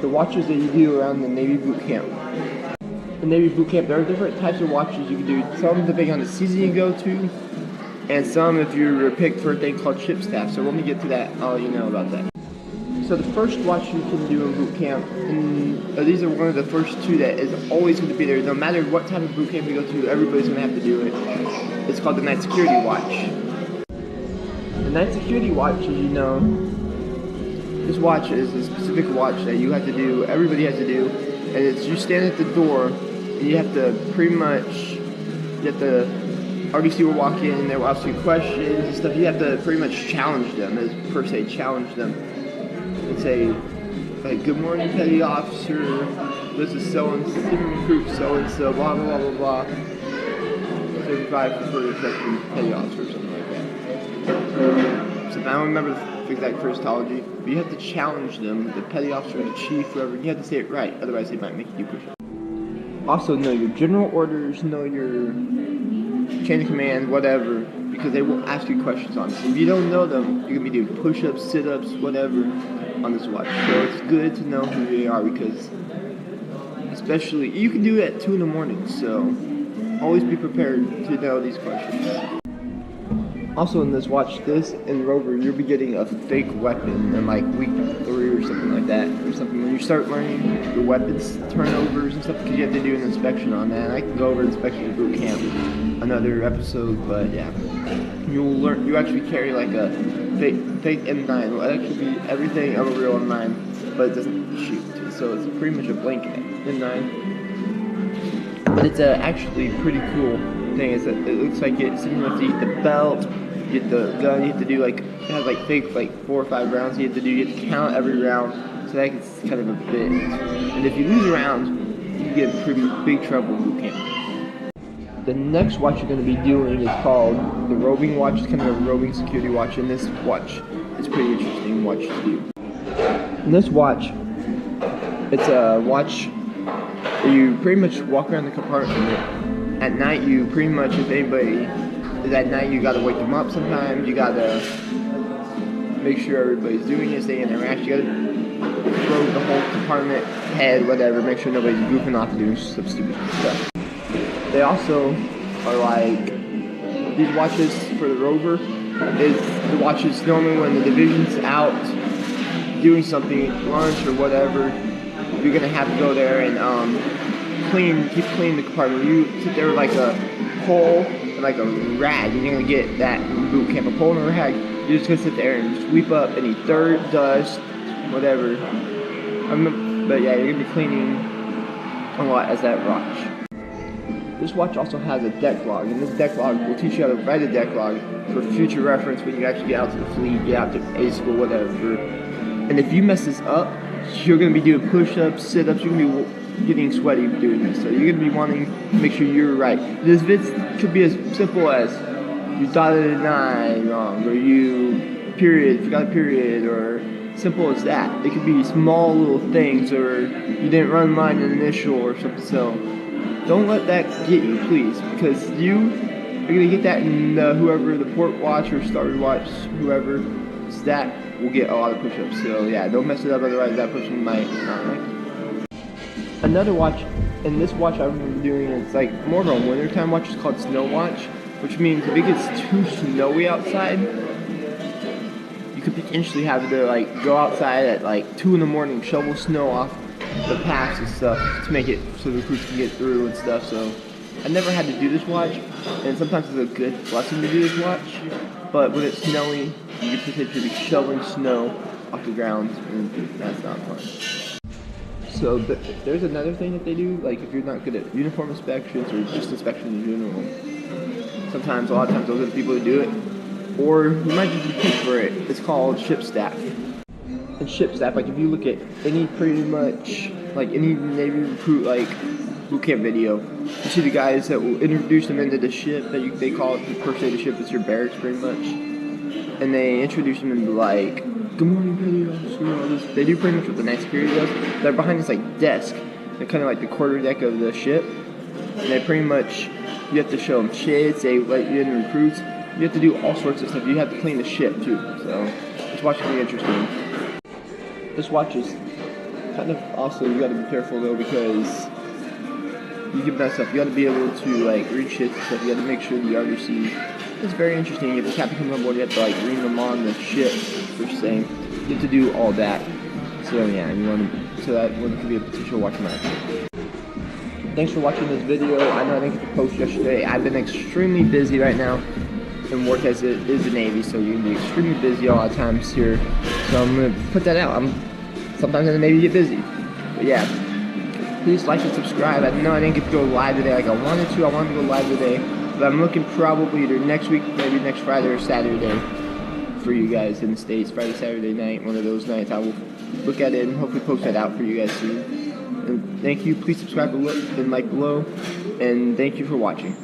the watches that you do around the Navy boot camp. The Navy boot camp, there are different types of watches you can do. Some depending on the season you go to, and some if you're picked for a thing called ship staff. So when we get to that, I'll let you know about that. So the first watch you can do in boot camp, and these are one of the first two that is always going to be there. No matter what type of boot camp you go to, everybody's going to have to do it. It's called the night security watch. The night security watch, as you know, this watch is a specific watch that you have to do, everybody has to do, and it's you stand at the door, and you have to pretty much, RDC will walk in, they will ask you questions and stuff. You have to pretty much challenge them, as per se, challenge them. And say, like, good morning, petty officer, this is so-and-so, recruit so-and-so, blah, blah, blah, blah, blah. 35 for the section petty officer or something like that. So I don't remember the exact phraseology, but you have to challenge them, the petty officer, the chief, whoever, you have to say it right, otherwise they might make you push up. Also know your general orders, know your chain of command, whatever, because they will ask you questions on this. If you don't know them, you're going to be doing push-ups, sit-ups, whatever on this watch. So it's good to know who they are, because especially, you can do it at 2 in the morning, so always be prepared to know these questions. Also in this watch, this and Rover, you'll be getting a fake weapon in like week 3 or something like that, or something. When you start learning your weapons turnovers and stuff, because you have to do an inspection on that. And I can go over inspection at boot camp, another episode, but yeah, you'll learn. You actually carry like a fake M9. It'll actually be everything of a real M9, but it doesn't shoot. So it's pretty much a blank M9. But it's actually pretty cool thing. Is that it looks like it's similar to the belt. You get the gun, you have to do like, it has like fake 4 or 5 rounds you have to do, you have to count every round, so that gets kind of a bit. And if you lose a round, you get in pretty big trouble in boot camp. The next watch you're going to be doing is called the roving watch. It's kind of a roving security watch, and this watch is pretty interesting watch to do. And this watch, it's a watch that you pretty much walk around the compartment. At night, you pretty much, if anybody is at night, you gotta wake them up sometimes. You gotta make sure everybody's doing it, stay in their match. You gotta throw the whole compartment, head, whatever, make sure nobody's goofing off and doing some stupid stuff. They also are like, these watches for the Rover, is the watches normally when the division's out doing something, lunch or whatever, you're gonna have to go there and keep cleaning the compartment. You sit there with like a pole and like a rag, and you're gonna get that in boot camp, a pole and a rag. You're just gonna sit there and sweep up any dirt, dust, whatever. But yeah, you're gonna be cleaning a lot as that watch. This watch also has a deck log, and this deck log will teach you how to write a deck log for future reference when you actually get out to the fleet, get out to A school, whatever. And if you mess this up, you're gonna be doing push-ups, sit-ups, you're gonna be getting sweaty doing this, so you're going to be wanting to make sure you're right. This could be as simple as you dotted an I wrong, or you forgot a period, or simple as that. It could be small little things, or you didn't run line an initial or something. So don't let that get you, please, because you are going to get that in whoever the port watch or starboard watch, whoever that will get a lot of push-ups. So yeah, don't mess it up, otherwise that person might not like it. Another watch, and this watch I've been doing, it's like more of a wintertime watch. It's called Snow Watch, which means if it gets too snowy outside, you could potentially have to like go outside at like 2 in the morning, shovel snow off the paths and stuff to make it so the recruits can get through and stuff. So I never had to do this watch, and sometimes it's a good blessing to do this watch. But when it's snowy, you could potentially be shoveling snow off the ground, and that's not fun. So there's another thing that they do, like if you're not good at uniform inspections or just inspections in general, a lot of times those are the people who do it, or you might just be picked for it. It's called ship staff. And ship staff, like if you look at any pretty much, like any Navy recruit, like boot camp video, you see the guys that will introduce them into the ship, they call it per se the ship, it's your barracks pretty much, and they introduce them into like, good morning, petty officer, all this. They do pretty much what the night security does. They're behind this like desk. They're kind of like the quarter deck of the ship. And they pretty much, you have to show them chits, they let you in recruits. You have to do all sorts of stuff. You have to clean the ship too. So this watch is really interesting. This watch is kind of also, you gotta be careful though, because you can mess up. You gotta be able to like read shits and stuff. You gotta make sure the RDC is very interesting. If the captain comes on board, you have to like ream them on the ship, per se. You have to do all that. So yeah, so that one could be a potential watch match. Thanks for watching this video. I know I didn't get to post yesterday. I've been extremely busy right now, and work as it is the Navy, so you can be extremely busy all the times here. So I'm gonna put that out. Sometimes in the Navy get busy, but yeah. Please like and subscribe. I know I didn't get to go live today like I wanted to. I wanted to go live today, but I'm looking probably either next week, maybe next Friday or Saturday for you guys in the States. Friday, Saturday night, one of those nights. I will look at it and hopefully post that out for you guys soon. And thank you. Please subscribe below and like below. And thank you for watching.